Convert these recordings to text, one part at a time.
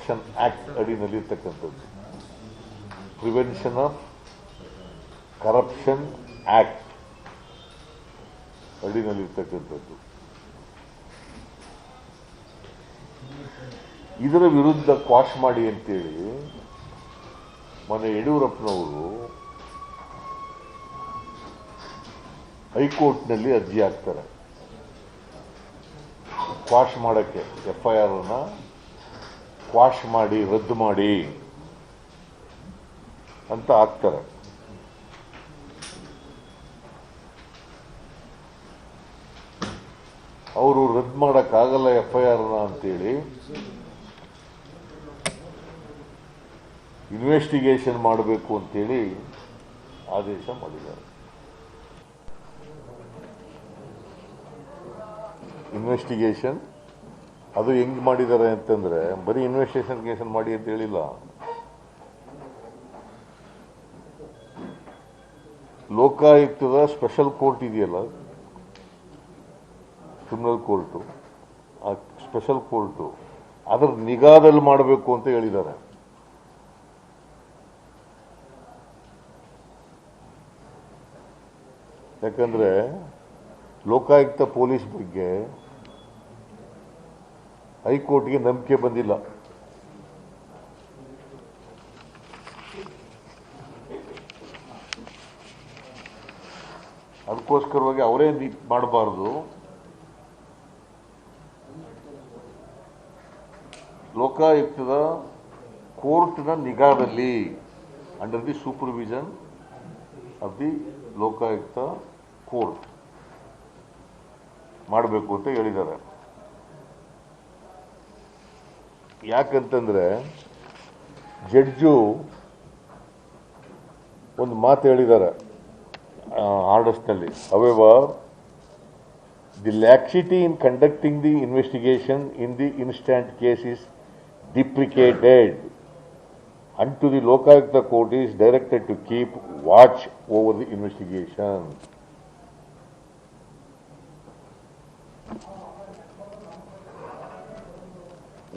Corruption act ಅಡಿನಲ್ಲಿರ್ತಕ್ಕಂಥದ್ದು. Prevention of corruption act ಅಡಿನಲ್ಲಿರ್ತಕ್ಕಂಥದ್ದು. ಇದರ ವಿರುದ್ಧ ಕ್ವಾಶ್ ಮಾಡಿ ಅಂತೇಳಿ ಮೊನ್ನೆ ಯಡಿಯೂರಪ್ಪನವರು ಹೈಕೋರ್ಟ್ನಲ್ಲಿ ಅರ್ಜಿ ಹಾಕ್ತಾರೆ. ಕ್ವಾಶ್ ಮಾಡೋಕ್ಕೆ, FIR ಕ್ವಾಶ್ ಮಾಡಿ, ರದ್ದು ಮಾಡಿ ಅಂತ ಹಾಕ್ತಾರೆ. ಅವರು ರದ್ದು ಮಾಡೋಕ್ಕಾಗಲ್ಲ FIR ಅಂತೇಳಿ ಇನ್ವೆಸ್ಟಿಗೇಷನ್ ಮಾಡಬೇಕು ಅಂತೇಳಿ ಆದೇಶ ಮಾಡಿದ್ದಾರೆ. ಇನ್ವೆಸ್ಟಿಗೇಷನ್ ಅದು ಹೆಂಗ್ ಮಾಡಿದ್ದಾರೆ ಅಂತಂದ್ರೆ ಬರೀ ಇನ್ವೆಸ್ಟಿಗೇಷನ್ ಮಾಡಿ ಅಂತ ಹೇಳಿಲ್ಲ. ಲೋಕಾಯುಕ್ತದ ಸ್ಪೆಷಲ್ ಕೋರ್ಟ್ ಇದೆಯಲ್ಲ, ಕ್ರಿಮಿನಲ್ ಕೋರ್ಟು, ಆ ಸ್ಪೆಷಲ್ ಕೋರ್ಟು ಅದರ ನಿಗಾದಲ್ಲಿ ಮಾಡಬೇಕು ಅಂತ ಹೇಳಿದ್ದಾರೆ. ಯಾಕಂದ್ರೆ ಲೋಕಾಯುಕ್ತ ಪೊಲೀಸ್ ಬಗ್ಗೆ ಹೈಕೋರ್ಟ್ಗೆ ನಂಬಿಕೆ ಬಂದಿಲ್ಲ. ಅದಕ್ಕೋಸ್ಕರವಾಗಿ ಅವರೇ ಮಾಡಬಾರ್ದು, ಲೋಕಾಯುಕ್ತದ ಕೋರ್ಟ್ನ ನಿಗಾದಲ್ಲಿ under the supervision of the Lokayukta court ಮಾಡಬೇಕು ಅಂತ ಹೇಳಿದ್ದಾರೆ. ಯಾಕಂತಂದ್ರೆ ಜಡ್ಜು ಒಂದು ಮಾತು ಹೇಳಿದ್ದಾರೆ ಆರ್ಡರ್ಸ್ನಲ್ಲಿ. However, the laxity in conducting the investigation in the instant case is deprecated. Unto the Lokayukta court is directed to keep watch over the investigation.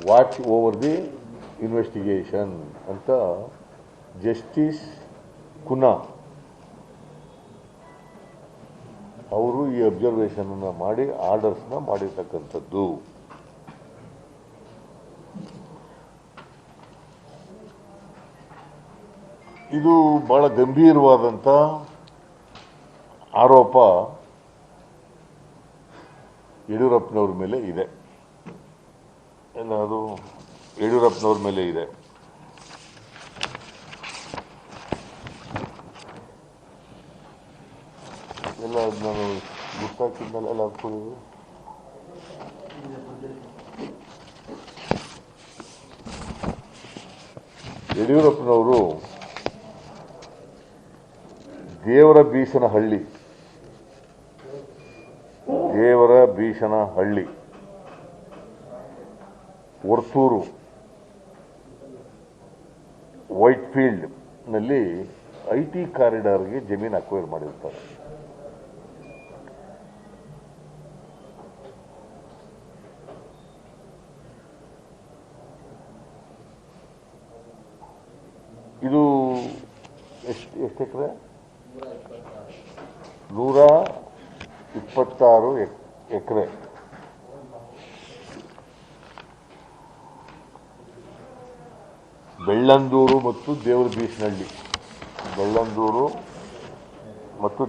Watch over the investigation ಅಂತ justice Cunha ಅವರು ಈ observation ಮಾಡಿ ಆರ್ಡರ್ಸ್ನ ಮಾಡಿರ್ತಕ್ಕಂಥದ್ದು. ಇದು ಬಹಳ ಗಂಭೀರವಾದಂಥ ಆರೋಪ ಯಡಿಯೂರಪ್ಪನವ್ರ ಮೇಲೆ ಇದೆ. ಅದು ಯಡಿಯೂರಪ್ಪನವ್ರ ಮೇಲೆ ಇದೆ. ಎಲ್ಲ ನಾನು ಗುರ್ತಾಕಿದ್ನಲ್ಲ ಹಾಕ್ಕೊಳ್ಳೋದು. ಯಡಿಯೂರಪ್ಪನವರು ದೇವರಬೀಸನಹಳ್ಳಿ ವರ್ತೂರು ವೈಟ್ಫೀಲ್ಡ್ ನಲ್ಲಿ IT ಕಾರಿಡಾರ್ಗೆ ಜಮೀನು ಅಕ್ವೈರ್ ಮಾಡಿರ್ತಾರೆ. ಇದು ಎಷ್ಟು ಎಕರೆ? 126 ಎಕರೆ. ಬೆಳ್ಳಂದೂರು ಮತ್ತು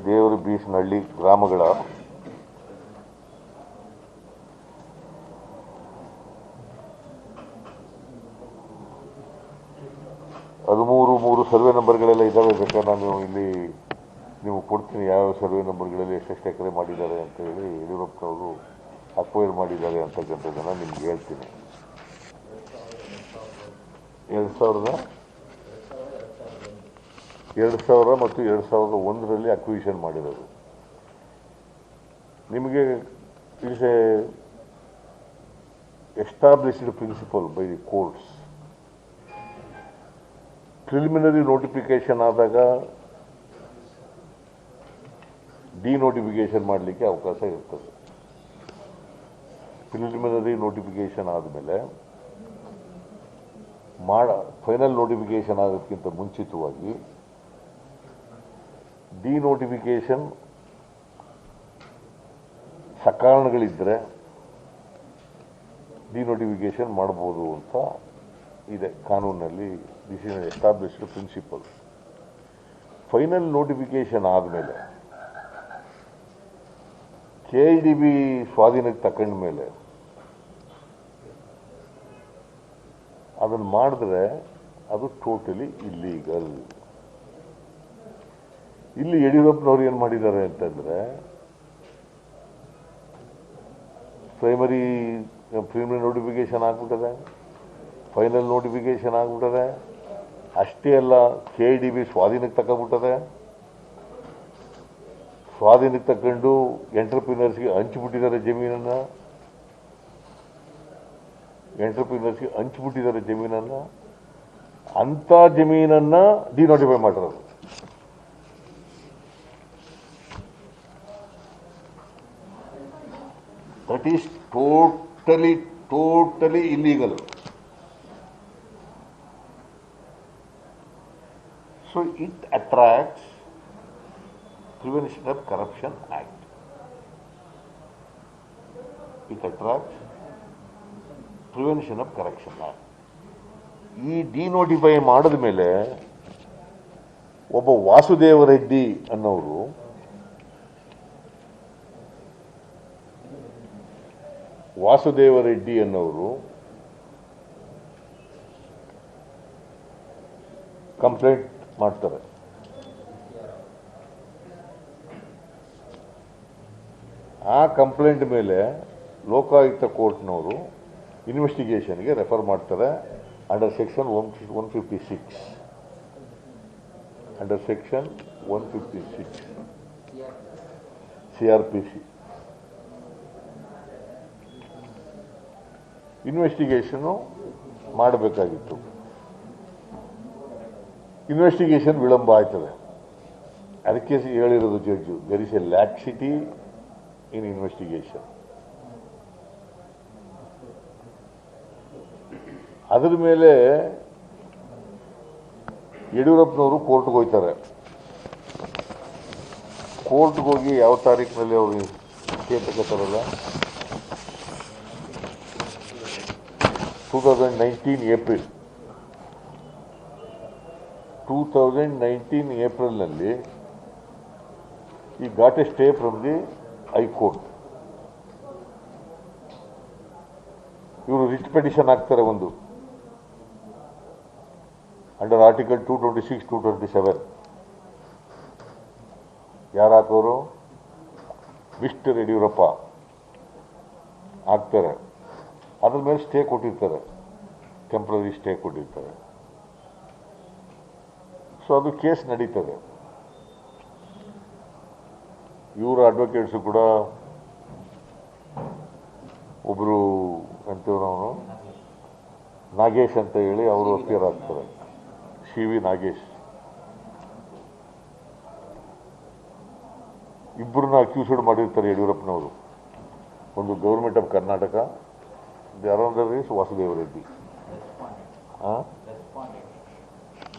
ದೇವರಬೀಸನಹಳ್ಳಿ ಗ್ರಾಮಗಳ ಮೂರು ಸರ್ವೆ ನಂಬರ್ಗಳೆಲ್ಲ ಇದ್ದಾವೆ. ಬೇಕಾದ್ರೆ ನಾನು ಇಲ್ಲಿ ನೀವು ಕೊಡ್ತೀನಿ ಯಾವ ಸರ್ವೆ ನಂಬರ್ಗಳಲ್ಲಿ ಎಷ್ಟೆಷ್ಟು ಎಕರೆ ಮಾಡಿದ್ದಾರೆ ಅಂತ ಹೇಳಿ ಯಡಿಯೂರಪ್ಪನವರು ಅಕ್ವೈರ್ ಮಾಡಿದ್ದಾರೆ ಅಂತಕ್ಕಂಥದ್ದನ್ನು ನಿಮ್ಗೆ ಹೇಳ್ತೀನಿ. 2000 ಮತ್ತು 2001ರಲ್ಲಿ ಅಕ್ವಿಷನ್ ಮಾಡಿರೋದು. ನಿಮಗೆ it's a established principle by the courts. Preliminary notification ಆದಾಗ ಡಿನೋಟಿಫಿಕೇಶನ್ ಮಾಡಲಿಕ್ಕೆ ಅವಕಾಶ ಇರ್ತದೆ. ಪ್ರಿಲಿಮಿನರಿ ನೋಟಿಫಿಕೇಶನ್ ಆದಮೇಲೆ ಫೈನಲ್ ನೋಟಿಫಿಕೇಶನ್ ಆಗೋದಕ್ಕಿಂತ ಮುಂಚಿತವಾಗಿ ಡಿನೋಟಿಫಿಕೇಶನ್ ಸಕಾರಣಗಳಿದ್ದರೆ ಡಿನೋಟಿಫಿಕೇಶನ್ ಮಾಡ್ಬೋದು ಅಂತ ಇದೆ ಕಾನೂನಿನಲ್ಲಿ. This is established principle. Final notification ಆದಮೇಲೆ KIDB ಸ್ವಾಧೀನಕ್ಕೆ ತಕೊಂಡ ಮೇಲೆ ಅದನ್ನು ಮಾಡಿದ್ರೆ ಅದು ಟೋಟಲಿ ಇಲ್ಲೀಗಲ್. ಇಲ್ಲಿ ಯಡಿಯೂರಪ್ಪನವ್ರು ಏನು ಮಾಡಿದ್ದಾರೆ ಅಂತಂದರೆ ಪ್ರಿಲಿಮಿನರಿ ನೋಟಿಫಿಕೇಶನ್ ಆಗ್ಬಿಟ್ಟದೆ, ಫೈನಲ್ ನೋಟಿಫಿಕೇಶನ್ ಆಗ್ಬಿಟ್ಟದೆ. ಅಷ್ಟೇ ಅಲ್ಲ, KIDB ಸ್ವಾಧೀನಕ್ಕೆ ತಗೊಂಡ್ಬಿಟ್ಟದೆ. ಸ್ವಾಧೀನಕ್ಕೆ ತಗೊಂಡು ಎಂಟರ್ಪ್ರಿನರ್ಸ್ಗೆ ಹಂಚಿಬಿಟ್ಟಿದ್ದಾರೆ ಜಮೀನನ್ನು. ಅಂಥ ಜಮೀನನ್ನು ಡಿನೋಟಿಫೈ ಮಾಡಿರೋದು. That is totally illegal. So it attracts Prevention of Corruption Act. Prevention of Corruption Act. ಈ ಡಿನೋಟಿಫೈ ಮಾಡಿದ ಮೇಲೆ ಒಬ್ಬ ವಾಸುದೇವ ರೆಡ್ಡಿ ಅನ್ನೋರು ಕಂಪ್ಲೇಂಟ್ ಮಾಡ್ತಾರೆ. ಆ ಕಂಪ್ಲೇಂಟ್ ಮೇಲೆ ಲೋಕಾಯುಕ್ತ ಕೋರ್ಟ್ನವರು ಇನ್ವೆಸ್ಟಿಗೇಷನ್ಗೆ ರೆಫರ್ ಮಾಡ್ತಾರೆ ಅಂಡರ್ ಸೆಕ್ಷನ್ 156. CRPC. ಇನ್ವೆಸ್ಟಿಗೇಷನು ಮಾಡಬೇಕಾಗಿತ್ತು. ಇನ್ವೆಸ್ಟಿಗೇಷನ್ ವಿಳಂಬ ಆಯ್ತದೆ. ಅದಕ್ಕೆ ಹೇಳಿರೋದು judge, there is a laxity in investigation. ಅದರ ಮೇಲೆ ಯಡಿಯೂರಪ್ಪನವರು ಕೋರ್ಟ್ಗೆ ಹೋಗ್ತಾರೆ. ಕೋರ್ಟ್ಗೆ ಹೋಗಿ ಯಾವ ತಾರೀಕಿನಲ್ಲಿ ಅವರು ಕೇಸ್ ತಗೋತಾರಲ್ಲ, 2019 ಏಪ್ರಿಲ್ನಲ್ಲಿ ಈ got A stay from the high court. ಇವರು ರಿಟ್ ಪಿಟಿಷನ್ ಹಾಕ್ತಾರೆ ಒಂದು ಅಂಡರ್ ಆರ್ಟಿಕಲ್ 226, 227. ಯಾರು ಹಾಕೋರು? ಮಿಸ್ಟರ್ ಯಡಿಯೂರಪ್ಪ ಹಾಕ್ತಾರೆ. ಅದ್ರ ಮೇಲೆ ಸ್ಟೇ ಕೊಟ್ಟಿರ್ತಾರೆ, ಟೆಂಪ್ರರಿ ಸ್ಟೇ ಕೊಟ್ಟಿರ್ತಾರೆ. ಸೊ ಅದು ಕೇಸ್ ನಡೀತದೆ. ಇವರ ಅಡ್ವೊಕೇಟ್ಸು ಕೂಡ ಒಬ್ಬರು ಅಂತವನು ನಾಗೇಶ್ ಅಂತ ಹೇಳಿ ಅವರು ಅಪಿಯರ್ ಆಗ್ತಾರೆ, CV ನಾಗೇಶ್. ಇಬ್ಬರನ್ನ ಅಕ್ಯೂಸ್ಡ್ ಮಾಡಿರ್ತಾರೆ ಯಡಿಯೂರಪ್ಪನವರು. ಒಂದು ಗೌರ್ಮೆಂಟ್ ಆಫ್ ಕರ್ನಾಟಕ, ದಿ ಅರೌಂಡರ್ ಇಸ್ ವಾಸುದೇವ ರೆಡ್ಡಿ.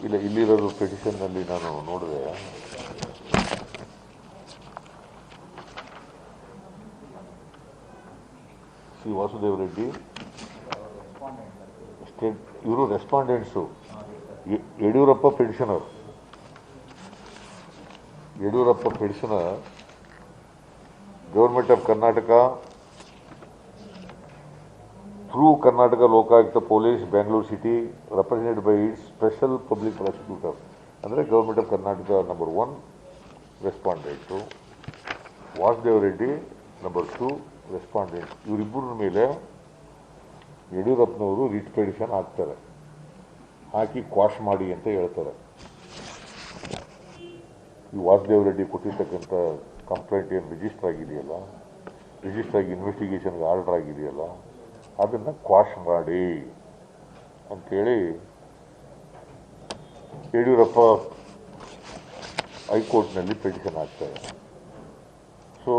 ಇಲ್ಲ, ಇಲ್ಲಿರೋದು ಪಿಟಿಷನ್ನಲ್ಲಿ ನಾನು ನೋಡಿದೆ. ಸಿ ವಾಸುದೇವ ರೆಡ್ಡಿ ಸ್ಟೇಟ್, ಇವರು respondents. Yediyurappa petitioner. Government of Karnataka through Karnataka Lokayukta police, Bengaluru city, represented by its special public prosecutor. ಅಂದರೆ government of Karnataka number 1 respondent, Vasudeva Reddy number 2 respondent. ಇವರಿಬ್ಬರ ಮೇಲೆ ಯಡಿಯೂರಪ್ಪನವರು ರಿಟ್ ಪಿಟಿಷನ್ ಹಾಕ್ತಾರೆ. ಹಾಕಿ ಕ್ವಾಶ್ ಮಾಡಿ ಅಂತ ಹೇಳ್ತಾರೆ. ಈ ವಾಸುದೇವ ರೆಡ್ಡಿ ಕೊಟ್ಟಿರ್ತಕ್ಕಂಥ ಕಂಪ್ಲೇಂಟ್ ಏನು ರಿಜಿಸ್ಟರ್ ಆಗಿದೆಯಲ್ಲ, ರಿಜಿಸ್ಟರ್ ಆಗಿ ಇನ್ವೆಸ್ಟಿಗೇಷನ್ಗೆ ಆರ್ಡರ್ ಆಗಿದೆಯಲ್ಲ, ಅದನ್ನು ಕ್ವಾಶ್ ಮಾಡಿ ಅಂಥೇಳಿ ಯಡಿಯೂರಪ್ಪ ಹೈಕೋರ್ಟ್ನಲ್ಲಿ ಪಿಟಿಷನ್ ಹಾಕ್ತಾರೆ. ಸೊ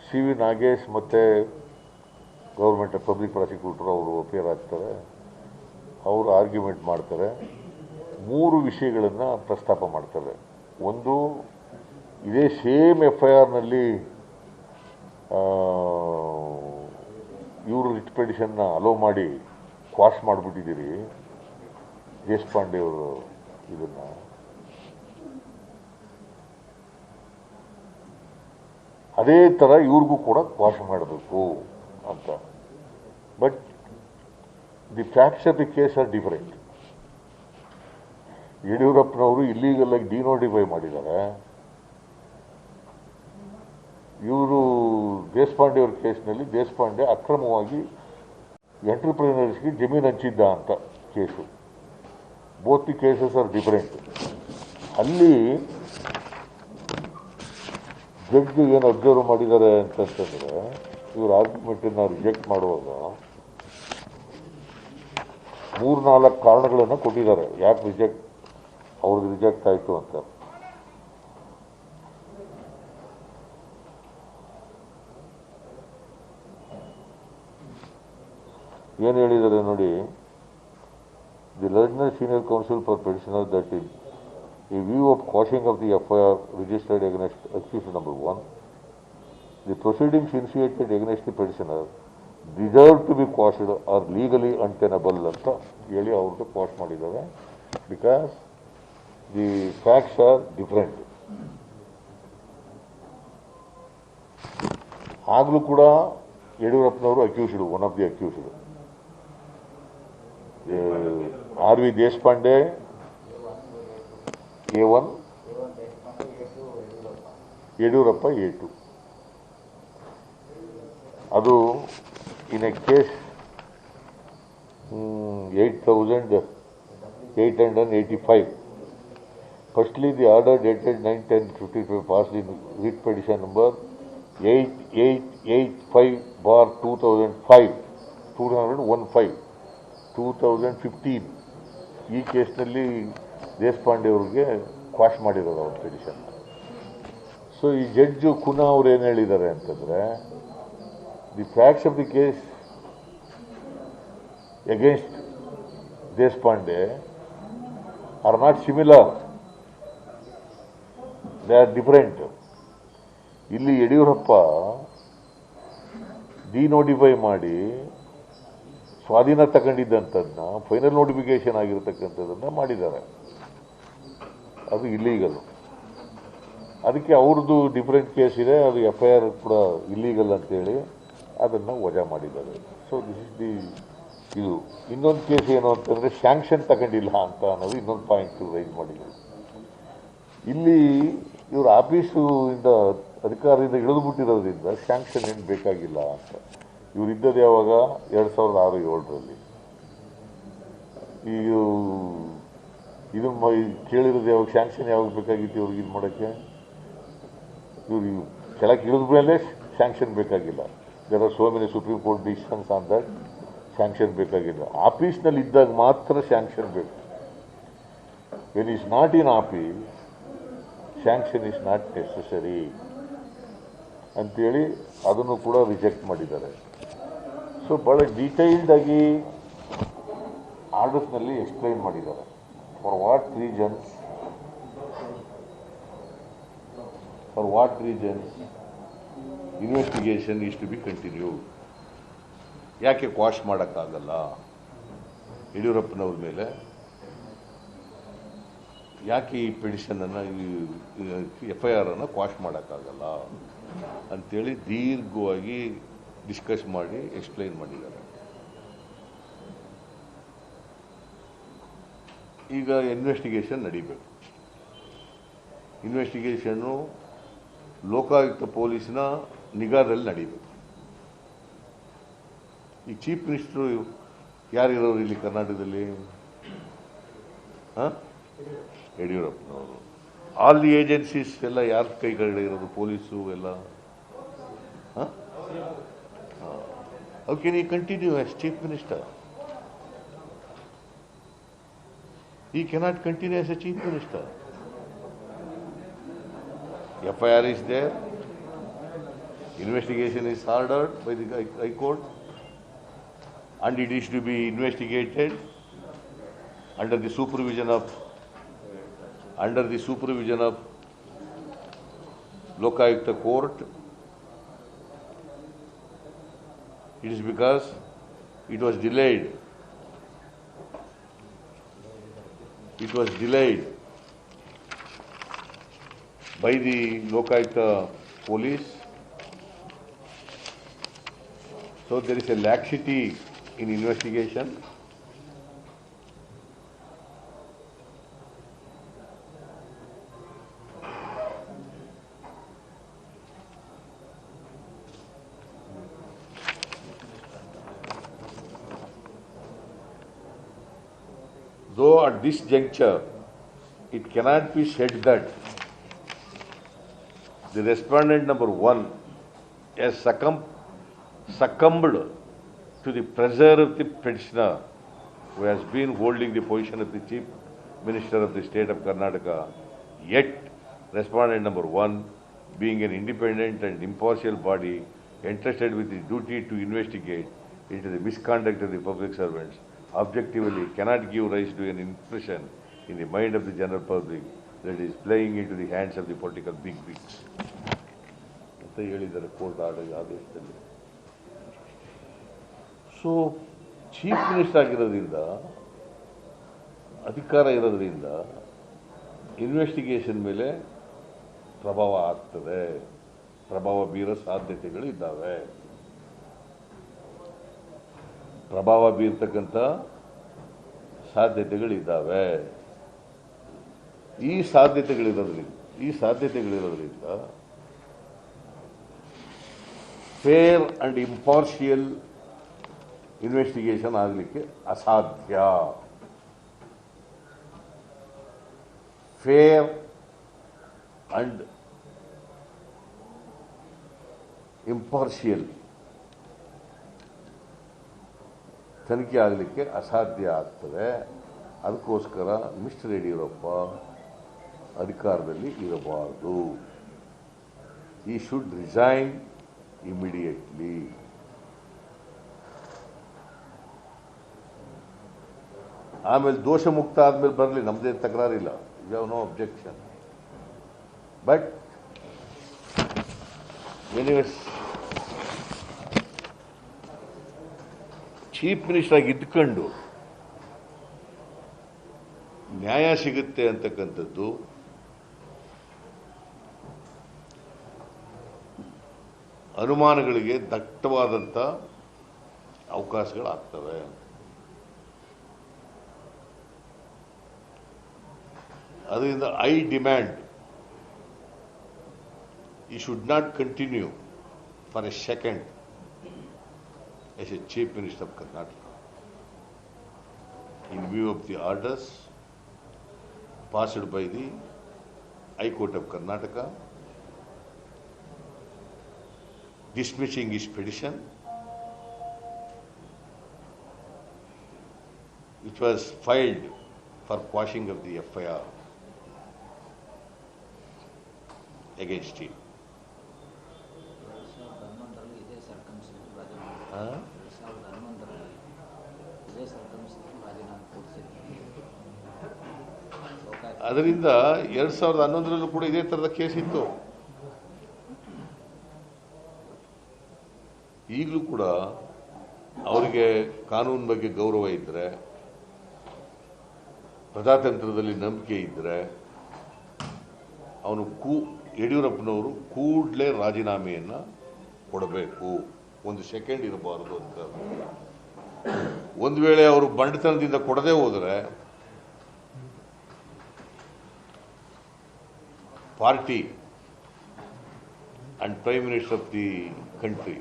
CV ನಾಗೇಶ್ ಮತ್ತು ಗೌರ್ಮೆಂಟ್ ಪಬ್ಲಿಕ್ ಪ್ರಾಸಿಕ್ಯೂಟರ್ ಅವರು ಅಪಿಯರ್ ಆಗ್ತಾರೆ. ಅವರು ಆರ್ಗ್ಯುಮೆಂಟ್ ಮಾಡ್ತಾರೆ. 3 ವಿಷಯಗಳನ್ನು ಪ್ರಸ್ತಾಪ ಮಾಡ್ತಾರೆ. ಒಂದು, ಇದೇ ಸೇಮ್ FIRನಲ್ಲಿ ಇವರು ರಿಟ್ ಪಿಟಿಷನ್ನ ಅಲೋ ಮಾಡಿ ಕ್ವಾಶ್ ಮಾಡಿಬಿಟ್ಟಿದ್ದೀರಿ ದೇಶಪಾಂಡೆ ಅವರು ಇದನ್ನು. ಅದೇ ಥರ ಇವ್ರಿಗೂ ಕೂಡ ಕ್ವಾಶ್ ಮಾಡಬೇಕು ಅಂತ. But the facts of the case are different. ಯಡಿಯೂರಪ್ಪನವರು ಇಲ್ಲೀಗಲ್ ಆಗಿ ಡಿನೋಟಿಫೈ ಮಾಡಿದ್ದಾರೆ. ಇವರು ದೇಶಪಾಂಡೆ ಅವ್ರ ಕೇಸ್ನಲ್ಲಿ ದೇಶಪಾಂಡೆ ಅಕ್ರಮವಾಗಿ ಎಂಟರ್ಪ್ರಿನರ್ಸ್ಗೆ ಜಮೀನು ಹಂಚಿದ್ದ ಅಂತ case. Both the cases are different. ಅಲ್ಲಿ ಜಡ್ಜ್ ಏನು ಅಬ್ಸರ್ವ್ ಮಾಡಿದ್ದಾರೆ ಅಂತಂತಂದರೆ, ಇವರು ಆರ್ಗ್ಯುಮೆಂಟನ್ನು ರಿಜೆಕ್ಟ್ ಮಾಡುವಾಗ 3-4 ಕಾರಣಗಳನ್ನು ಕೊಟ್ಟಿದ್ದಾರೆ ಯಾಕೆ ಅವ್ರಿಗೆ ರಿಜೆಕ್ಟ್ ಆಯಿತು ಅಂತ. ಏನು ಹೇಳಿದ್ದಾರೆ ನೋಡಿ. The learner senior council for petitioner that in a view of quashing of the FIR registered against accused number 1, the proceedings initiated against the petitioner deserve to be quashed or legally untenable ಅಂತ ಹೇಳಿ ಅವ್ರದ್ದು quash ಮಾಡಿದ್ದಾರೆ. Because the facts are different. ಆಗಲೂ ಕೂಡ ಯಡಿಯೂರಪ್ಪನವರು accused, one of the accused. R.V. Deshpande A1, Yediyurappa A2. ಅದು in a case 8,885. Firstly, the order dated 9/10/55 passed in writ petition number 8885/2005, 2015. ಈ ಕೇಸ್ನಲ್ಲಿ ದೇಶಪಾಂಡೆ ಅವ್ರಿಗೆ ಕ್ವಾಶ್ ಮಾಡಿರೋದು ಅವ್ರ ಪಿಟಿಷನ್. ಸೊ ಈ ಜಡ್ಜು ಕುನಾ ಅವ್ರು ಏನು ಹೇಳಿದ್ದಾರೆ ಅಂತಂದರೆ, the facts of the case against Deshpande are not similar, they are different. ಇಲ್ಲಿ ಯಡಿಯೂರಪ್ಪ ಡಿನೋಟಿಫೈ ಮಾಡಿ ಸ್ವಾಧೀನ ತಗೊಂಡಿದ್ದಂಥದ್ದನ್ನ ಫೈನಲ್ ನೋಟಿಫಿಕೇಶನ್ ಆಗಿರತಕ್ಕಂಥದ್ದನ್ನು ಮಾಡಿದ್ದಾರೆ. ಅದು ಇಲ್ಲೀಗಲ್. ಅದಕ್ಕೆ ಅವ್ರದ್ದು ಡಿಫರೆಂಟ್ ಕೇಸ್ ಇದೆ, ಅದು FIR ಕೂಡ ಇಲ್ಲೀಗಲ್ ಅಂತೇಳಿ ಅದನ್ನು ವಜಾ ಮಾಡಿದ್ದಾರೆ. ಸೊ ದಿಸ್ ಇಸ್ ದಿ ಇದು. ಇನ್ನೊಂದು ಕೇಸ್ ಏನು ಅಂತಂದರೆ, ಸ್ಯಾಂಕ್ಷನ್ ತಗೊಂಡಿಲ್ಲ ಅಂತ ಅನ್ನೋದು ಇನ್ನೊಂದು ಪಾಯಿಂಟ್ ರೈಸ್ ಮಾಡಿದ್ದಾರೆ. ಇಲ್ಲಿ ಇವರು ಆಫೀಸು ಇಂದ ಅಧಿಕಾರದಿಂದ ಇಳಿದುಬಿಟ್ಟಿರೋದ್ರಿಂದ ಸ್ಯಾಂಕ್ಷನ್ ಏನು ಬೇಕಾಗಿಲ್ಲ ಅಂತ. ಇವರು ಇದ್ದದ್ದು ಯಾವಾಗ 2006-07ರಲ್ಲಿ. ಈಗ ಇದು ಕೇಳಿರೋದು ಯಾವಾಗ, ಸ್ಯಾಂಕ್ಷನ್ ಯಾವಾಗ ಬೇಕಾಗಿತ್ತು ಇವ್ರಿಗೆ ಇದು ಮಾಡೋಕ್ಕೆ? ಇವ್ರು ಕೆಳಗೆ ಇಳಿದ ಮೇಲೆ ಸ್ಯಾಂಕ್ಷನ್ ಬೇಕಾಗಿಲ್ಲ. There are so many supreme court decisions on that. Sanction ಬೇಕಾಗಿಲ್ಲ. ಆಫೀಸ್ನಲ್ಲಿ ಇದ್ದಾಗ ಮಾತ್ರ ಸ್ಯಾಂಕ್ಷನ್ ಬೇಕು. When is not in office, sanction is not necessary ಅಂತೇಳಿ ಅದನ್ನು ಕೂಡ ರಿಜೆಕ್ಟ್ ಮಾಡಿದ್ದಾರೆ. ಸೊ ಭಾಳ ಡೀಟೈಲ್ಡಾಗಿ ಆರ್ಡರ್ಸ್ನಲ್ಲಿ ಎಕ್ಸ್ಪ್ಲೈನ್ ಮಾಡಿದ್ದಾರೆ. For what reasons investigation is to be continued. ಯಾಕೆ ಕ್ವಾಶ್ ಮಾಡೋಕ್ಕಾಗಲ್ಲ ಯಡಿಯೂರಪ್ಪನವ್ರ ಮೇಲೆ? ಯಾಕೆ ಈ ಪಿಟಿಷನನ್ನು, FIR ಅನ್ನು ಕ್ವಾಶ್ ಮಾಡೋಕ್ಕಾಗಲ್ಲ ಅಂಥೇಳಿ ದೀರ್ಘವಾಗಿ ಡಿಸ್ಕಸ್ ಮಾಡಿ ಎಕ್ಸ್ಪ್ಲೈನ್ ಮಾಡಿದ್ದಾರೆ. ಈಗ ಇನ್ವೆಸ್ಟಿಗೇಷನ್ ನಡೀಬೇಕು. ಇನ್ವೆಸ್ಟಿಗೇಷನ್ನು ಲೋಕಾಯುಕ್ತ ಪೊಲೀಸ್ನ ನಿಗಾದಲ್ಲಿ ನಡೀಬೇಕು. ಈ ಚೀಫ್ ಮಿನಿಸ್ಟ್ರು ಯಾರಿರೋರು ಇಲ್ಲಿ ಕರ್ನಾಟಕದಲ್ಲಿ? ಯಡಿಯೂರಪ್ಪನವರು. ಆಲ್ ದಿ ಏಜೆನ್ಸೀಸ್ ಎಲ್ಲ ಯಾರ ಕೈಗಡೆ ಇರೋದು? ಪೊಲೀಸು ಎಲ್ಲ. How can he continue as chief minister? He cannot continue as a chief minister. FIR is there. Investigation is ordered by the High Court, and it is to be investigated under the supervision of Lokayukta court. It is because it was delayed. It was delayed by the Lokayukta police. So there is a laxity in investigation. Though at this juncture, it cannot be said that the respondent number 1 has succumbed to the pressure of the petitioner, who has been holding the position of the Chief Minister of the State of Karnataka, yet respondent number 1, being an independent and impartial body entrusted with the duty to investigate into the misconduct of the public servants, objectively cannot give rise to an impression in the mind of the general public that is playing into the hands of the political big wigs. ಅಂತ ಹೇಳಿದ್ದಾರೆ court ಆದೇಶದಲ್ಲಿ. So chief minister ಆಗಿರೋದ್ರಿಂದ, ಅಧಿಕಾರ ಇರೋದ್ರಿಂದ investigation ಮೇಲೆ ಪ್ರಭಾವ ಆಗ್ತದೆ, ಪ್ರಭಾವ ಬೀರೋ ಸಾಧ್ಯತೆಗಳು ಇದ್ದಾವೆ. ಪ್ರಭಾವ ಬೀರ್ತಕ್ಕಂಥ ಸಾಧ್ಯತೆಗಳಿದ್ದಾವೆ. ಈ ಸಾಧ್ಯತೆಗಳಿರೋದ್ರಿಂದ ಫೇರ್ ಅಂಡ್ ಇಂಪಾರ್ಷಿಯಲ್ ಇನ್ವೆಸ್ಟಿಗೇಷನ್ ಆಗಲಿಕ್ಕೆ ಅಸಾಧ್ಯ. ಫೇರ್ ಅಂಡ್ ಇಂಪಾರ್ಷಿಯಲ್ ತನಿಖೆ ಆಗಲಿಕ್ಕೆ ಅಸಾಧ್ಯ ಆಗ್ತದೆ. ಅದಕ್ಕೋಸ್ಕರ ಮಿಸ್ಟರ್ ಯಡಿಯೂರಪ್ಪ ಅಧಿಕಾರದಲ್ಲಿ ಇರಬಾರದು. ಈ ಶುಡ್ ರಿಸೈನ್ ಇಮಿಡಿಯೇಟ್ಲಿ. ಆಮೇಲೆ ದೋಷ ಮುಕ್ತ ಆದ್ಮೇಲೆ ಬರಲಿ, ನಮ್ಮದೇ ತಕರಾರಿಲ್ಲ, we have no objection. But anyways chief minister ಆಗಿ ಇದ್ಕೊಂಡು ನ್ಯಾಯ ಸಿಗುತ್ತೆ ಅಂತಕ್ಕಂಥದ್ದು ಅನುಮಾನಗಳಿಗೆ ದಟ್ಟವಾದಂಥ ಅವಕಾಶಗಳಾಗ್ತವೆ. ಅದರಿಂದ I demand he should not continue for a second as a Chief Minister of Karnataka, in view of the orders passed by the High Court of Karnataka dismissing his petition, which was filed for quashing of the FIR against him. ಅದರಿಂದ 2011 ಕೂಡ ಇದೇ ತರದ case ಇತ್ತು. ಈಗಲೂ ಕೂಡ ಅವರಿಗೆ ಕಾನೂನು ಬಗ್ಗೆ ಗೌರವ ಇದ್ರೆ, ಪ್ರಜಾತಂತ್ರದಲ್ಲಿ ನಂಬಿಕೆ ಇದ್ರೆ, ಅವನು ಯಡಿಯೂರಪ್ಪನವರು ಕೂಡಲೇ ರಾಜೀನಾಮೆಯನ್ನ ಕೊಡಬೇಕು, ಒಂದು ಸೆಕೆಂಡ್ ಇರಬಾರದು ಅಂತ. ಒಂದು ವೇಳೆ ಅವರು ಬಂಡತನದಿಂದ ಕೊಡದೇ ಹೋದರೆ party and prime minister of the country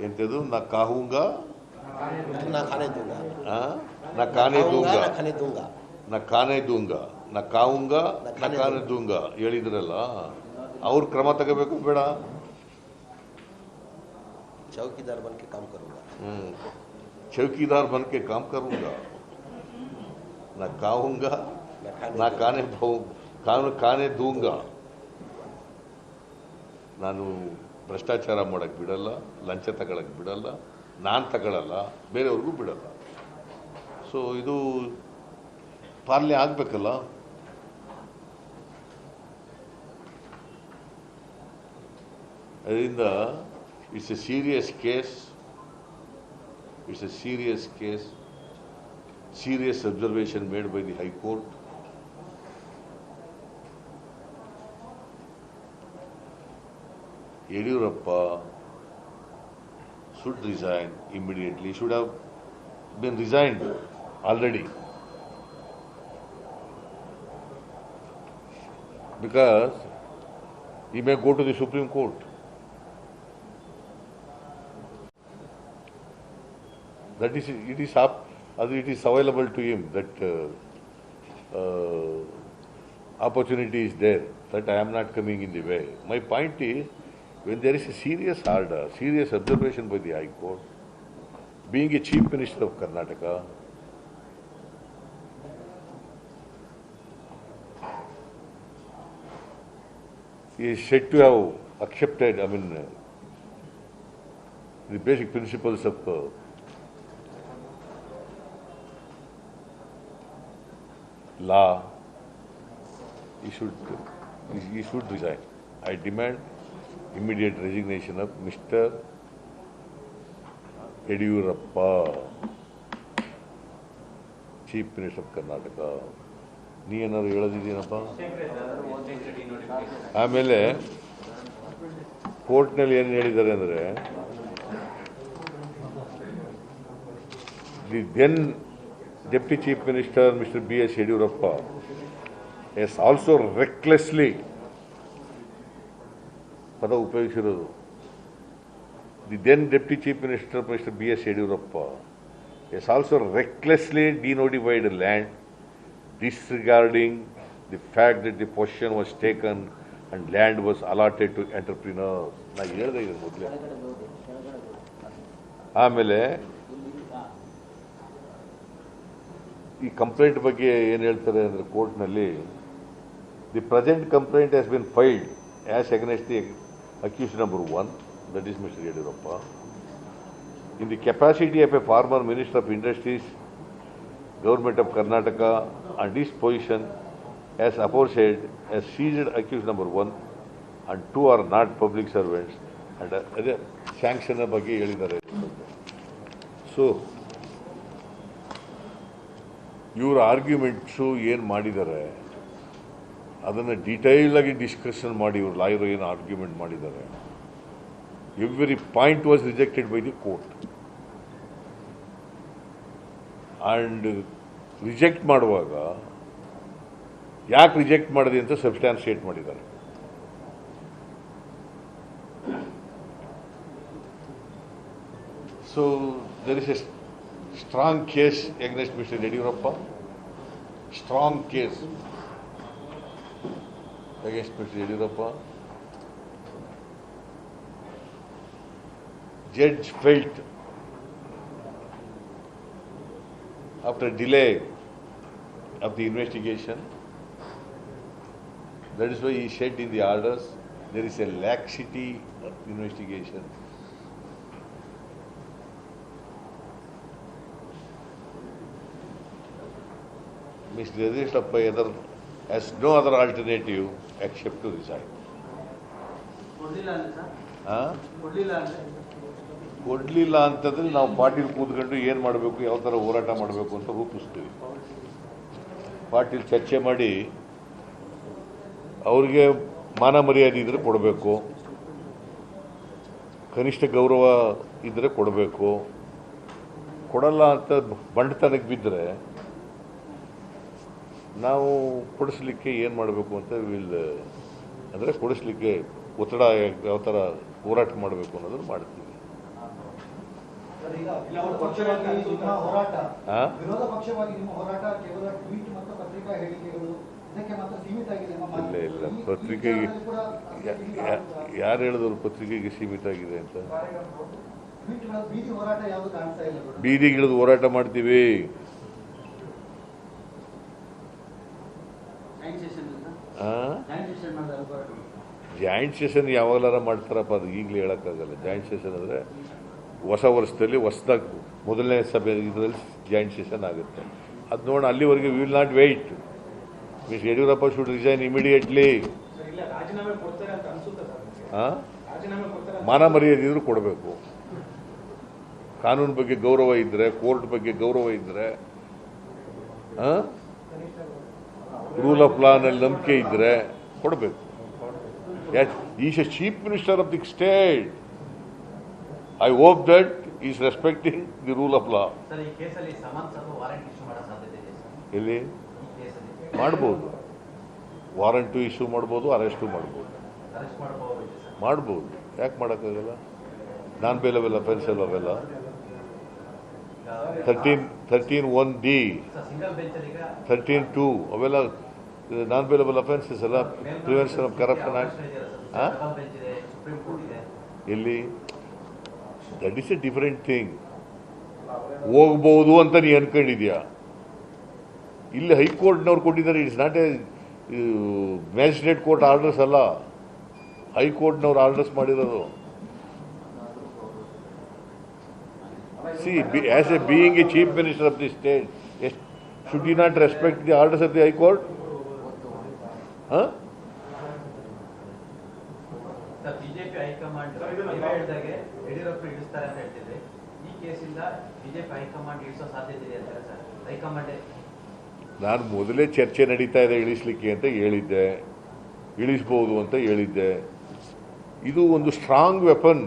ಎಂತದು ನಾ ಕಾಹೂಂಗಾ ನಾ ಕಾನೆ ದೂಂಗಾ ಹೇಳಿದ್ರಲ್ಲ, ಅವ್ರ ಕ್ರಮ ತಗೋಬೇಕು ಬೇಡ? ಚೌಕಿದಾರ್ ಬನ್ಕೆ ಕಾಮ್ ಕरूंगा, ಚೌಕಿದಾರ್ ಬನ್ಕೆ ಕಾಮ್ ಕरूंगा, ನಾ ಕಾಹೂಂಗಾ ನಾ ಕಾನೆ ದೂಂಗಾ. ನಾನು ಭ್ರಷ್ಟಾಚಾರ ಮಾಡಕ್ ಬಿಡಲ್ಲ, ಲಂಚ ತಗೊಳಕ್ ಬಿಡಲ್ಲ, ನಾನು ತಗೊಳ್ಳಲ್ಲ, ಬೇರೆಯವ್ರಿಗೂ ಬಿಡಲ್ಲ. ಸೊ ಇದು ಪಾಲನೆ ಆಗಬೇಕಲ್ಲ. ಅದರಿಂದ it's A serious case, serious observation made by the High Court. Yediyurappa should resign immediately, should have been resigned already, because he may go to the Supreme Court. That is, it is available to him, that opportunity is there, that I am not coming in the way. My point is, when there is a serious order, serious observation by the High Court, being a Chief Minister of Karnataka, he is said to have accepted, the basic principles of law. He should resign. I demand immediate resignation of Mr. Yediyurappa, Chief Minister of Karnataka. ನೀ ಏನಾದ್ರು ಹೇಳೋದಿದ್ದೀನಪ್ಪ? ಆಮೇಲೆ ಕೋರ್ಟ್ನಲ್ಲಿ ಏನು ಹೇಳಿದ್ದಾರೆ ಅಂದರೆ, the then Deputy Chief Minister Mr. B.S. Yediyurappa has also recklessly, ಪದ ಉಪಯೋಗಿಸಿರೋದು, the then Deputy Chief Minister Mr. B.S. Yediyurappa has also recklessly denotified land, disregarding the fact that the possession was taken and land was allotted to entrepreneurs. ನಾ ಹೇಳಿದೆ ಇದು ಮೊದಲೇ. ಆಮೇಲೆ ಈ complaint ಬಗ್ಗೆ ಏನು ಹೇಳ್ತಾರೆ ಅಂದರೆ, ಕೋರ್ಟ್ನಲ್ಲಿ the present complaint has been filed as against the accused number 1, that is mister Yediyurappa, in the capacity of a former minister of industries, government of Karnataka, and his position as aforesaid as ceased accused number 1 and 2 are not public servants. And ಅದೇ sanction ಬಗ್ಗೆ ಹೇಳಿದ್ದಾರೆ. So ಇವರ ಆರ್ಗ್ಯುಮೆಂಟ್ಸು ಏನು ಮಾಡಿದ್ದಾರೆ ಅದನ್ನು detail ಆಗಿ discussion ಮಾಡಿ, ಇವರು ಲಾಯರು ಏನು ಆರ್ಗ್ಯುಮೆಂಟ್ ಮಾಡಿದ್ದಾರೆ, every point was rejected by the court. And reject ಮಾಡುವಾಗ ಯಾಕೆ ರಿಜೆಕ್ಟ್ ಮಾಡಿದೆ ಅಂತ ಸಬ್ಸ್ಟ್ಯಾನ್ಸಿಯೇಟ್ ಮಾಡಿದ್ದಾರೆ. So there is a strong case against Mr. Yediyurappa, strong case against Mr. Yediyurappa. Judge felt, after delay of the investigation, that is why he said in the orders there is a laxity of investigation. Mr. Yediyurappa has no other alternative except to resign. ಕೊಡ್ಲಿಲ್ಲ ಅಂತಂದ್ರೆ ನಾವು ಪಾಟೀಲ್ ಕೂತ್ಕೊಂಡು ಏನು ಮಾಡಬೇಕು, ಯಾವ ಥರ ಹೋರಾಟ ಮಾಡಬೇಕು ಅಂತ ರೂಪಿಸ್ತೀವಿ. ಪಾಟೀಲ್ ಚರ್ಚೆ ಮಾಡಿ ಅವ್ರಿಗೆ ಮಾನ ಮರ್ಯಾದೆ ಇದ್ರೆ ಕೊಡಬೇಕು, ಕನಿಷ್ಠ ಗೌರವ ಇದ್ರೆ ಕೊಡಬೇಕು. ಕೊಡಲ್ಲ ಅಂತ ಬಂಡತನಕ್ಕೆ ಬಿದ್ದರೆ ನಾವು ಕೊಡಿಸ್ಲಿಕ್ಕೆ ಏನು ಮಾಡಬೇಕು ಅಂತ ಅಂದರೆ ಕೊಡಿಸ್ಲಿಕ್ಕೆ ಒತ್ತಡ ಯಾವ ಥರ ಹೋರಾಟ ಮಾಡಬೇಕು ಅನ್ನೋದನ್ನು ಮಾಡ್ತೀವಿ. ಇಲ್ಲ ಪತ್ರಿಕೆಗೆ ಯಾರು ಹೇಳಿದ್ರು ಪತ್ರಿಕೆಗೆ ಸೀಮಿತ ಆಗಿದೆ ಅಂತ? ಬೀದಿಗಿಳಿದು ಹೋರಾಟ ಮಾಡ್ತೀವಿ. ಜಾಯಿಂಟ್ ಸೆಷನ್ ಯಾವಾಗಲಾರ ಮಾಡ್ತಾರಪ್ಪ, ಅದು ಈಗಲೇ ಹೇಳೋಕ್ಕಾಗಲ್ಲ. ಜಾಯಿಂಟ್ ಸೆಷನ್ ಅಂದರೆ ಹೊಸ ವರ್ಷದಲ್ಲಿ ಹೊಸದಾಗಿ ಮೊದಲನೇ ಸಭೆ ಇದರಲ್ಲಿ ಜಾಯಿಂಟ್ ಸೆಷನ್ ಆಗುತ್ತೆ. ಅದು ನೋಡೋಣ. ಅಲ್ಲಿವರೆಗೆ we will not wait. Miss Yediyurappa should resign immediately. ಮಾನ ಮರ್ಯಾದೆ ಇದ್ರೂ ಕೊಡಬೇಕು. ಕಾನೂನು ಬಗ್ಗೆ ಗೌರವ ಇದ್ದರೆ, ಕೋರ್ಟ್ ಬಗ್ಗೆ ಗೌರವ ಇದ್ದರೆ, ರೂಲ್ ಆಫ್ ಲಾನಲ್ಲಿ ನಂಬಿಕೆ ಇದ್ದರೆ ಕೊಡಬೇಕು. Is A chief minister of the state. I hope that is respecting the rule of law. ಎಲ್ಲಿ ಮಾಡ್ಬೋದು, ವಾರಂಟು ಇಶ್ಯೂ ಮಾಡ್ಬೋದು, ಅರೆಸ್ಟು ಮಾಡ್ಬೋದು. ಯಾಕೆ ಮಾಡೋಕ್ಕಾಗಲ್ಲ? ನಾನ್ ಬೇಲಬಲ್ ಅಫೆನ್ಸ್ ಅಲ್ಲ ಅವೆಲ್ಲ. 13(1)(d), 13(2) ಅವೆಲ್ಲ ನಾನ್ ಬೇಲಬಲ್ ಅಫೆನ್ಸಸ್ ಅಲ್ಲ. Prevention of corruption act. ಎಲ್ಲಿ? That is a different thing. ಹೋಗ್ಬೋದು ಅಂತ ನೀ ಅನ್ಕೊಂಡಿದ್ಯಾ? ಇಲ್ಲಿ ಹೈಕೋರ್ಟ್ನವ್ರು ಕೊಟ್ಟಿದ್ದಾರೆ. It's not a magistrate court orders ಅಲ್ಲ, ಹೈಕೋರ್ಟ್ನವ್ರು ಆರ್ಡರ್ಸ್ ಮಾಡಿರೋದು. See, as a being a chief minister of the state, should you not respect the orders of the high court? BJP high command Yediyurappa ಇಳಿಸ್ತಾರೆ ಅಂತ ಹೇಳ್ತಿದ್ರೆ, ಈ ಕೇಸಿಂದ ಬಿಜೆಪಿ ಹೈಕಮಾಂಡ್ ಇಳಿಸೋ ಸಾಧ್ಯತೆ ಇದೆ ಅಂತಾರೆ ಸರ್. ಹೈಕಮಾಂಡ್ ನಾನು ಮೊದಲೇ ಚರ್ಚೆ ನಡೀತಾ ಇದೆ ಇಳಿಸ್ಲಿಕ್ಕೆ ಅಂತ ಹೇಳಿದ್ದೆ, ಇಳಿಸ್ಬೋದು ಅಂತ ಹೇಳಿದ್ದೆ. ಇದು ಒಂದು ಸ್ಟ್ರಾಂಗ್ ವೆಪನ್.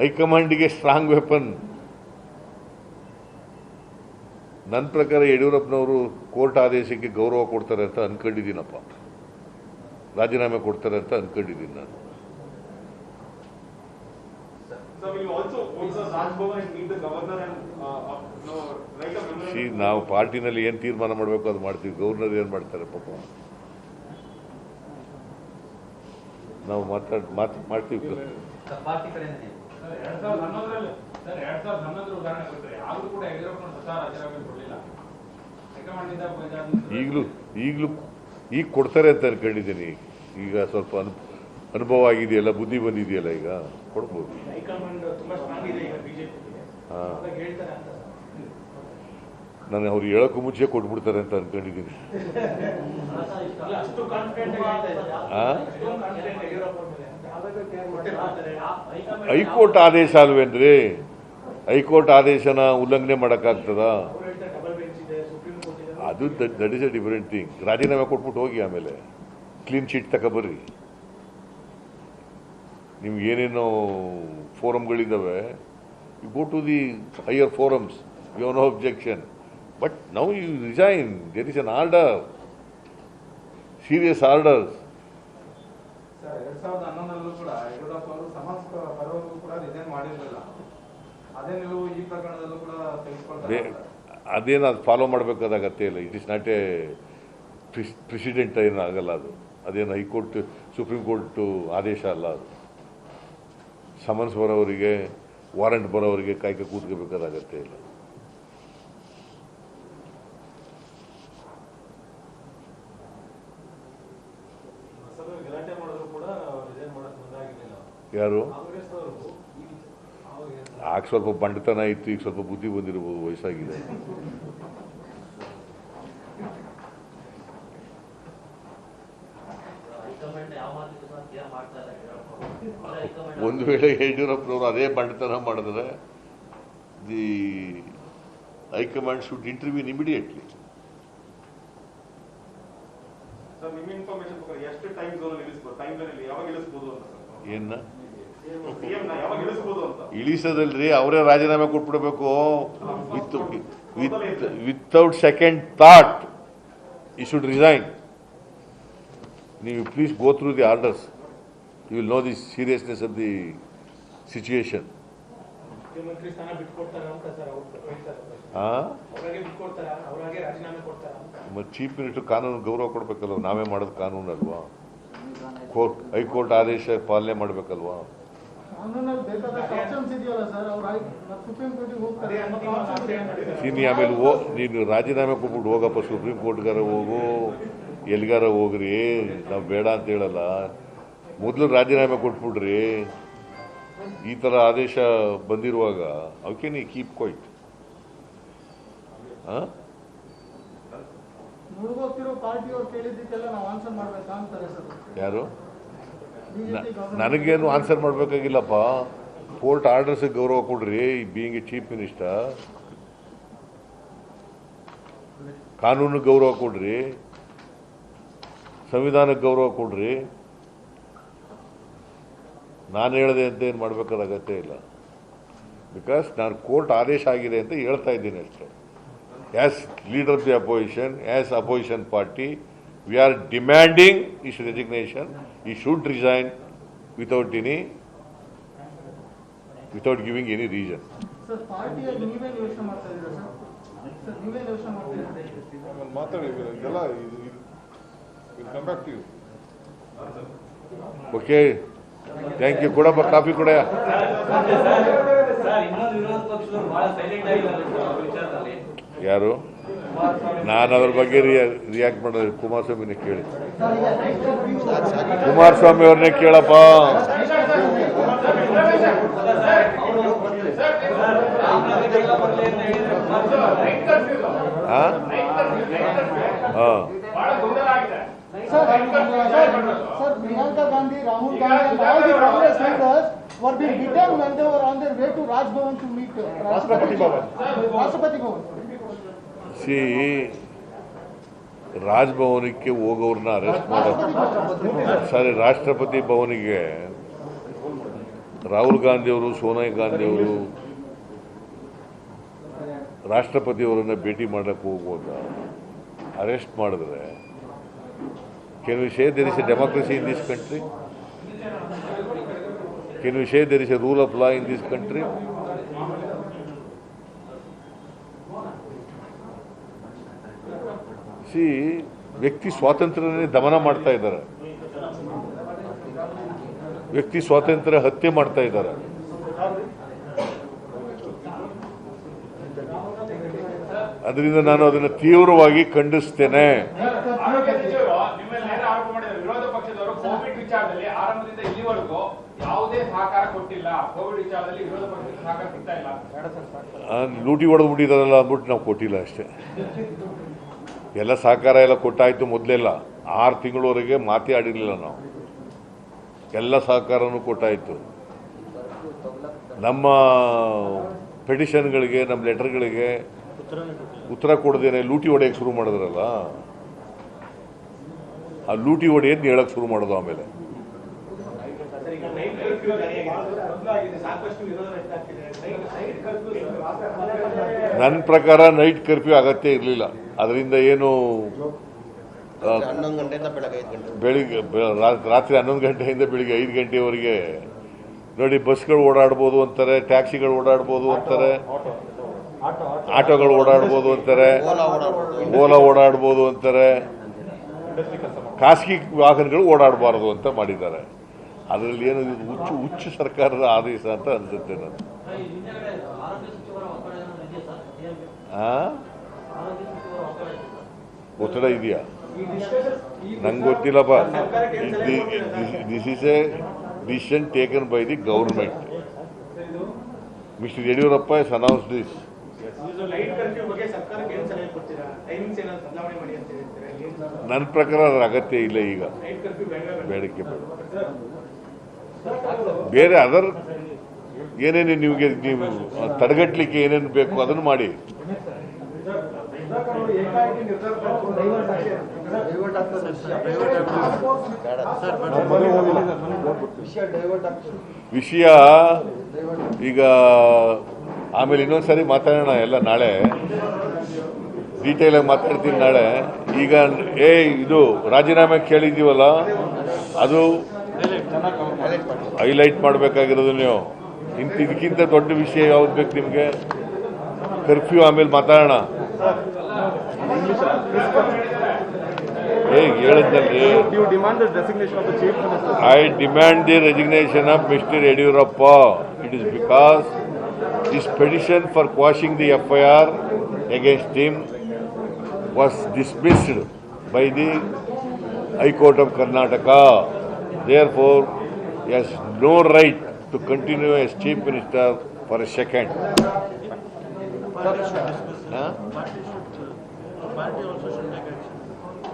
ಹೈಕಮಾಂಡಿಗೆ ಸ್ಟ್ರಾಂಗ್ ವೆಪನ್. ನನ್ನ ಪ್ರಕಾರ ಯಡಿಯೂರಪ್ಪನವರು ಕೋರ್ಟ್ ಆದೇಶಕ್ಕೆ ಗೌರವ ಕೊಡ್ತಾರೆ ಅಂತ ಅನ್ಕೊಂಡಿದ್ದೀನಪ್ಪ. ರಾಜೀನಾಮೆ ಕೊಡ್ತಾರೆ ಅಂತ ಅನ್ಕೊಂಡಿದ್ದೀನಿ ನಾನು. ನಾವು ಪಾರ್ಟಿನಲ್ಲಿ ಏನು ತೀರ್ಮಾನ ಮಾಡಬೇಕು ಅದು ಮಾಡ್ತೀವಿ. ಗವರ್ನರ್ ಏನು ಮಾಡ್ತಾರೆ ಪಾಪ, ನಾವು ಮಾಡ್ತೀವಿ. 2011 ಉದಾಹರಣೆ ಕೊಟ್ಟರೆ ಯಾರು ಕೂಡ ಯಡಿಯೂರಪ್ಪನ ಸ್ವತಃ ರಾಜೀನಾಮೆ ಕೊಡಲಿಲ್ಲ. ಈಗಲೂ ಈಗ ಕೊಡ್ತಾರೆ ಅಂತ ಅನ್ಕೊಂಡಿದ್ದೀನಿ. ಈಗ ಸ್ವಲ್ಪ ಅನುಭವ ಆಗಿದೆಯಲ್ಲ, ಬುದ್ಧಿ ಬಂದಿದೆಯಲ್ಲ, ಈಗ ಕೊಡ್ಬೋದು. ನಾನು ಅವ್ರು ಹೇಳೋಕ್ಕೂ ಮುಂಚೆ ಕೊಟ್ಬಿಡ್ತಾರೆ ಅಂತ ಅನ್ಕೊಂಡಿದ್ದೀನಿ. ಹೈಕೋರ್ಟ್ ಆದೇಶ ಅಲ್ವೇನ್ರಿ? ಹೈಕೋರ್ಟ್ ಆದೇಶನ ಉಲ್ಲಂಘನೆ ಮಾಡೋಕ್ಕಾಗ್ತದ? ಅದು that is a different thing. ರಾಜೀನಾಮೆ ಕೊಟ್ಬಿಟ್ಟು ಹೋಗಿ, ಆಮೇಲೆ ಕ್ಲೀನ್ ಶೀಟ್ ತಗೊಬರ್ರಿ. ನಿಮ್ಗೆ ಏನೇನೋ ಫೋರಮ್ಗಳಿದ್ದಾವೆ, you go to the higher forums, you have no objection. But now you resign. There is an order, serious orders. 2011 ಕೂಡ ಯಡಿಯೂರಪ್ಪ ಅವರು ಸಮಾಜ ಪರವಾಗೂ ಕೂಡ ರಿಸೈನ್ ಮಾಡಿರಲಿಲ್ಲ. ಅದೇ ನಿಲುವು ಈ ಪ್ರಕರಣದಲ್ಲೂ ಕೂಡ ತೆಗೆದುಕೊಳ್ತಾರೆ. ಅದೇನು ಅದು ಫಾಲೋ ಮಾಡಬೇಕಾದಾಗತ್ತೆ ಇಲ್ಲ. It is not A president ಏನು ಆಗಲ್ಲ ಅದು. ಅದೇನು ಹೈಕೋರ್ಟ್ ಸುಪ್ರೀಂ ಕೋರ್ಟ್ ಆದೇಶ ಅಲ್ಲ ಅದು. ಸಮನ್ಸ್ ಬರೋವರಿಗೆ, ವಾರಂಟ್ ಬರೋವರಿಗೆ ಕಾಯ್ಕೆ ಕೂತ್ಕೋಬೇಕಾದಾಗತ್ತೆ ಇಲ್ಲ. ಯಾರು? ಆಗ ಸ್ವಲ್ಪ ಬಂಡತನ ಇತ್ತು, ಈಗ ಸ್ವಲ್ಪ ಬುದ್ಧಿ ಬಂದಿರಬಹುದು, ವಯಸ್ಸಾಗಿದೆ. ಒಂದು ವೇಳೆ ಯಡಿಯೂರಪ್ಪನವರು ಅದೇ ಬಂಡತನ ಮಾಡಿದ್ರೆ the high command should intervene immediately. ಏನ ಇಳಿಸೋದಲ್ರಿ, ಅವರೇ ರಾಜೀನಾಮೆ ಕೊಟ್ಬಿಡ್ಬೇಕು. Without second thought you should resign. ನೀವು please go through the orders. You will know the seriousness of the situation. Chief minister ಕಾನೂನು ಗೌರವ ಕೊಡ್ಬೇಕಲ್ವ? ನಾವೇ ಮಾಡೋದು ಕಾನೂನು ಅಲ್ವಾ? ಕೋರ್ಟ್, ಹೈಕೋರ್ಟ್ ಆದೇಶ ಪಾಲನೆ ಮಾಡ್ಬೇಕಲ್ವಾ? ಆಮೇಲೆ ನೀನು ರಾಜೀನಾಮೆ ಕೊಟ್ಬಿಟ್ಟು ಹೋಗಪ್ಪ, ಸುಪ್ರೀಂ ಕೋರ್ಟ್ಗಾರ ಹೋಗು, ಎಲ್ಲಿಗಾರ ಹೋಗ್ರಿ. ನಾವು ಬೇಡ ಅಂತ ಹೇಳಲ್ಲ. ಮೊದಲು ರಾಜೀನಾಮೆ ಕೊಟ್ಬಿಡ್ರಿ. ಈ ಥರ ಆದೇಶ ಬಂದಿರುವಾಗ how can you keep quiet? ಮುಳುಗೋಗ್ತಿರೋ ಪಾರ್ಟಿ ಅವ್ರು ಕೇಳಿದ್ದಕ್ಕೆಲ್ಲ ನಾವು ಆನ್ಸರ್ ಮಾಡ್ಬೇಕಾ ಅಂತಾರೆ ಸರ್. ಯಾರು? ಬಿಜೆಪಿ ನನಗೇನು ಆನ್ಸರ್ ಮಾಡಬೇಕಾಗಿಲ್ಲಪ್ಪ. ಕೋರ್ಟ್ ಆರ್ಡರ್ಸ್ಗೆ ಗೌರವ ಕೊಡ್ರಿ. ಬೀಯಿಂಗ್ ಎ ಚೀಫ್ ಮಿನಿಸ್ಟರ್, ಕಾನೂನು ಗೌರವ ಕೊಡ್ರಿ, ಸಂವಿಧಾನಕ್ಕೆ ಗೌರವ ಕೊಡ್ರಿ. ನಾನು ಹೇಳಿದೆ ಅಂತ ಏನು ಮಾಡಬೇಕಾದ ಅಗತ್ಯ ಇಲ್ಲ. ಬಿಕಾಸ್ ನಾನು ಕೋರ್ಟ್ ಆದೇಶ ಆಗಿದೆ ಅಂತ ಹೇಳ್ತಾ ಇದ್ದೀನಿ ಅಷ್ಟೇ. As leader of the opposition, as opposition party, we are demanding his resignation. He should resign without giving any reason. Sir ಪಾರ್ಟಿಯಾಗಿ ನೀವೇನು ಯೋಚನೆ ಮಾಡ್ತಾ ಇದ್ದೀರಾ ಸರ್? ಸರ್ ನೀವೇನು ಯೋಚನೆ ಮಾಡ್ತೀರಾ? ಮಾತಾಡಿ ಇದೆಲ್ಲ come back to you. Okay, thank you. ಕೊಡಪ್ಪ ಕಾಫಿ ಕೊಡ. ಸರ್ ಇನ್ನೊಂದು ವಿರೋಧ ಪಕ್ಷದವರು ಬಹಳ ಸೈಲೆಂಟ್ ಆಗಿದ್ದಾರೆ ವಿಚಾರದಲ್ಲಿ. ಯಾರು? ನಾನು ಅದ್ರ ಬಗ್ಗೆ ರಿಯಾಕ್ಟ್ ಮಾಡೋದು ಕುಮಾರಸ್ವಾಮಿನೇ ಕೇಳಿ. ಕುಮಾರಸ್ವಾಮಿ ಅವ್ರನ್ನೇ ಕೇಳಪ್ಪ. Sir, Priyanka Gandhi, Rahul Gandhi, and all the Congress leaders were being beaten when they were on their way to Raj Bhavan to meet Rashtrapati Bhavan. See ರಾಜಭವನಕ್ಕೆ ಹೋಗೋರನ್ನ ಅರೆಸ್ಟ್ ಮಾಡೋದು ಸರಿ. ರಾಷ್ಟ್ರಪತಿ ಭವನಿಗೆ ರಾಹುಲ್ ಗಾಂಧಿ ಅವರು, ಸೋನಿಯಾ ಗಾಂಧಿ ಅವರು ರಾಷ್ಟ್ರಪತಿಯವರನ್ನ ಭೇಟಿ ಮಾಡಕ್ಕೆ ಹೋಗುವಾಗ ಅರೆಸ್ಟ್ ಮಾಡಿದ್ರೆ, can we say there is a democracy in this country? Can we say there is a rule of law in this country? See, ವ್ಯಕ್ತಿ ಸ್ವಾತಂತ್ರ್ಯನೇ ದಮನ ಮಾಡ್ತಾ ಇದ್ದಾರೆ, ವ್ಯಕ್ತಿ ಸ್ವಾತಂತ್ರ್ಯ ಹತ್ಯೆ ಮಾಡ್ತಾ ಇದ್ದಾರೆ. ಅದರಿಂದ ನಾನು ಅದನ್ನು ತೀವ್ರವಾಗಿ ಖಂಡಿಸ್ತೇನೆ. ಆರೋಗ್ಯ ಸಚಿವರು ನಿಮ್ಮಲ್ಲಿ ಆರೋಪ ಮಾಡಿದ್ದಾರೆ, ವಿರೋಧ ಪಕ್ಷದವರು ಕೋವಿಡ್ ವಿಚಾರದಲ್ಲಿ ಆರಂಭದಿಂದ ಇಲ್ಲಿವರೆಗೂ ಯಾವುದೇ ಸಹಕಾರ ಕೊಟ್ಟಿಲ್ಲ, ಕೋವಿಡ್ ವಿಚಾರದಲ್ಲಿ ವಿರೋಧ ಪಕ್ಷಕ್ಕೆ ಸಹಕಾರ ಕೊಡ್ತಾ ಇಲ್ಲ. ಲೂಟಿ ಹೊಡೆದ್ಬಿಟ್ಟಿದಾರಲ್ಲ ಅಂದ್ಬಿಟ್ಟು ನಾವು ಕೊಟ್ಟಿಲ್ಲ ಅಷ್ಟೇ. ಎಲ್ಲ ಸಹಕಾರ ಎಲ್ಲ ಕೊಟ್ಟಾಯ್ತು. ಮೊದಲೆಲ್ಲ 6 ತಿಂಗಳವರೆಗೆ ಮಾತೇ ಆಡಿರಲಿಲ್ಲ ನಾವು. ಎಲ್ಲ ಸಹಕಾರನೂ ಕೊಟ್ಟಾಯ್ತು. ನಮ್ಮ ಪೆಟಿಷನ್ಗಳಿಗೆ, ನಮ್ಮ ಲೆಟರ್ಗಳಿಗೆ ಉತ್ತರ ಕೊಡದೇನೆ ಲೂಟಿ ಹೊಡೆಯಕ್ಕೆ ಶುರು ಮಾಡಿದ್ರಲ್ಲ, ಆ ಲೂಟಿ ಹೊಡೆಯದ್ದು ಹೇಳಕ್ಕೆ ಶುರು ಮಾಡೋದು. ಆಮೇಲೆ ನನ್ನ ಪ್ರಕಾರ ನೈಟ್ ಕರ್ಫ್ಯೂ ಅಗತ್ಯ ಇರಲಿಲ್ಲ. ಅದರಿಂದ ಏನು 11 ಗಂಟೆಯಿಂದ ಬೆಳಗ್ಗೆ 5 ಗಂಟೆ, ಬೆಳಿಗ್ಗೆ ರಾತ್ರಿ 11 ಗಂಟೆಯಿಂದ ಬೆಳಿಗ್ಗೆ 5 ಗಂಟೆವರೆಗೆ ನೋಡಿ, ಬಸ್ಗಳು ಓಡಾಡ್ಬೋದು ಅಂತಾರೆ, ಟ್ಯಾಕ್ಸಿಗಳು ಓಡಾಡ್ಬೋದು ಅಂತಾರೆ, ಆಟೋಗಳು ಓಡಾಡ್ಬೋದು ಅಂತಾರೆ, ಓಲಾ ಓಡಾಡ್ಬೋದು ಅಂತಾರೆ, ಖಾಸಗಿ ವಾಹನಗಳು ಓಡಾಡಬಾರ್ದು ಅಂತ ಮಾಡಿದ್ದಾರೆ. ಅದರಲ್ಲಿ ಏನು ಹುಚ್ಚು ಸರ್ಕಾರದ ಆದೇಶ ಅಂತ ಅನ್ಸುತ್ತೆ ನಾನು. ಒತ್ತಡ ಇದೆಯಾ ನಂಗೆ ಗೊತ್ತಿಲ್ಲಪ್ಪ. This is A decision taken by the government. Mister Yediyurappa has announced this. ನನ್ನ ಪ್ರಕಾರ ಅದರ ಅಗತ್ಯ ಇಲ್ಲ ಈಗ, ಬೇಡಿಕೆ ಬೇಡ. ಬೇರೆ ಅದರ್ ಏನೇನು ನಿಮಗೆ ನೀವು ತಡೆಗಟ್ಟಲಿಕ್ಕೆ ಏನೇನು ಬೇಕು ಅದನ್ನು ಮಾಡಿ. ವಿಷಯ ಈಗ ಆಮೇಲೆ ಇನ್ನೊಂದ್ಸರಿ ಮಾತಾಡೋಣ. ಎಲ್ಲ ನಾಳೆ ಡೀಟೇಲ್ ಆಗಿ ಮಾತಾಡ್ತೀನಿ ನಾಳೆ. ಈಗ ಇದು ರಾಜೀನಾಮೆ ಕೇಳಿದ್ದೀವಲ್ಲ, ಅದು ಹೈಲೈಟ್ ಮಾಡಬೇಕಾಗಿರೋದು ನೀವು. ಇದಕ್ಕಿಂತ ದೊಡ್ಡ ವಿಷಯ ಯಾವ್ದು ಬೇಕು ನಿಮಗೆ? ಕರ್ಫ್ಯೂ ಆಮೇಲೆ ಮಾತಾಡೋಣ. ಹೇಳಿದ್ದಲ್ಲಿ I demand the resignation of Mr. Yediyurappa. It is because his petition for quashing the FIR against him was dismissed by the High Court of Karnataka. Therefore, he has no right to continue as Chief Minister for a second. Huh?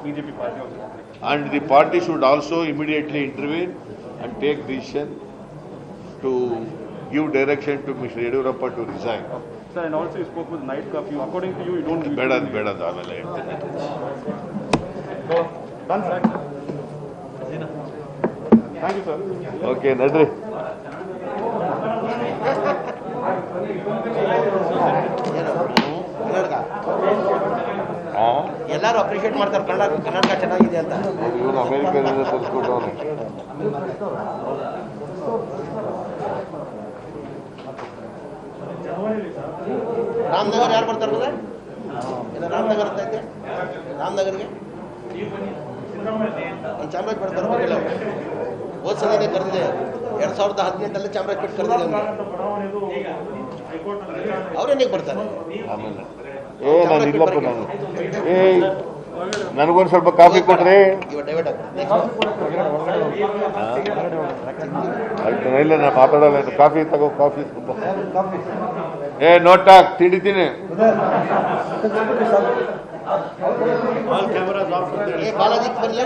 BJP party also. And the party should also immediately intervene and take decision to give direction to Mr. Yediyurappa to resign. Sir, and also you spoke with night curfew. According to you, you don't. ಬೇಡ ಆಮೇಲೆ ಹೇಳ್ತೇನೆ. Done, sir. Thank you, sir. Okay ನಡ್ರಿ. ಕನ್ನಡಕ ಆ? ಎಲ್ಲರೂ appreciate ಮಾಡ್ತಾರೆ ಕನ್ನಡಕ ಚೆನ್ನಾಗಿದೆ ಅಂತ. ಇವನು ಅಮೆರಿಕದಿಂದ ತರಿಸ್ಕೊಟ್ಟವನು. ರಾಮನಗರ ಯಾರು ಬರ್ತಾರೆ ಅಂದ್ರೆ ಇಲ್ಲ ರಾಮನಗರ ಅಂತ ಐತೆ ರಾಮನಗರ್ಗೆ ಒಂದು ಚಾಮರಾಜಪೇಟೆ ಬರ್ಬೇಕಿಲ್ಲ ಹೋದ ಸಲನೇ ಕರೆದಿದೆ 2018 ಚಾಮರಾಜಪೇಟೆ ಕರೆದಿದೆ ಅವ್ರೇನಿಗೆ ಬರ್ತಾರೆ ಆಮೇಲೆ ನಾನು ಇಲ್ಲಪ್ಪ ನಾನು ನನಗೊಂದು ಸ್ವಲ್ಪ ಕಾಫಿ ಕೊಟ್ರಿ. ಇವಾಗ ಡೈವರ್ಟ್ ಆಯ್ತು ಇಲ್ಲ ನಾನು ಮಾತಾಡಲ್ಲ. ಕಾಫಿ ತಗೋ, ಕಾಫಿ ನೋಟ ತಿಂಡಿತೀನಿ. ಬಾಲಾಜಿ ಬರಲಿಲ್ಲ